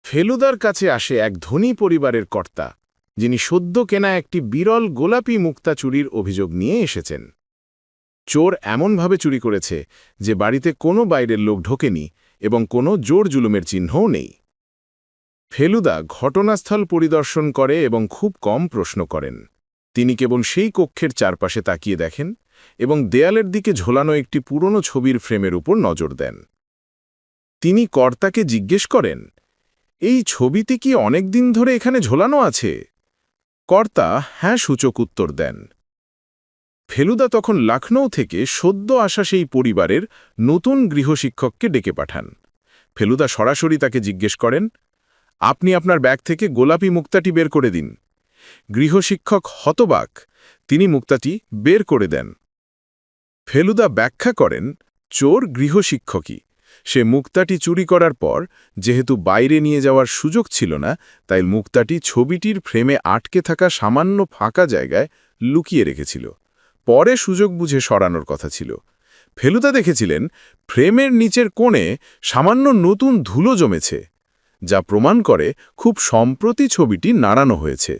ফেলুদার কাছে আসে এক ধনী পরিবারের কর্তা, যিনি সদ্য কেনা একটি বিরল গোলাপি মুক্তা চুরির অভিযোগ নিয়ে এসেছেন। চোর এমনভাবে চুরি করেছে যে বাড়িতে কোনো বাইরের লোক ঢোকেনি এবং কোনো জোর জুলুমের চিহ্নও নেই। ফেলুদা ঘটনাস্থল পরিদর্শন করে এবং খুব কম প্রশ্ন করেন। তিনি কেবল সেই কক্ষের চারপাশে তাকিয়ে দেখেন এবং দেয়ালের দিকে ঝোলানো একটি পুরনো ছবির ফ্রেমের উপর নজর দেন। তিনি কর্তাকে জিজ্ঞেস করেন, এই ছবিটি কি অনেক দিন ধরে এখানে ঝোলানো আছে? কর্তা হ্যাঁ সূচক উত্তর দেন। ফেলুদা তখন লখনৌ থেকে সদ্য আসা সেই পরিবারের নতুন গৃহশিক্ষককে ডেকে পাঠান। ফেলুদা সরাসরি তাকে জিজ্ঞেস করেন, আপনি আপনার ব্যাগ থেকে গোলাপি মুক্তাটি বের করে দিন। গৃহশিক্ষক হতবাক, তিনি মুক্তাটি বের করে দেন। ফেলুদা ব্যাখ্যা করেন, চোর গৃহশিক্ষকই। সে মুক্তাটি চুরি করার পর যেহেতু বাইরে নিয়ে যাওয়ার সুযোগ ছিল না, তাই মুক্তাটি ছবিটির ফ্রেমে আটকে থাকা সামান্য ফাঁকা জায়গায় লুকিয়ে রেখেছিল। পরে সুযোগ বুঝে সরানোর কথা ছিল। ফেলুদা দেখেছিলেন ফ্রেমের নিচের কোণে সামান্য নতুন ধুলো জমেছে, যা প্রমাণ করে খুব সম্প্রতি ছবিটি নাড়ানো হয়েছে।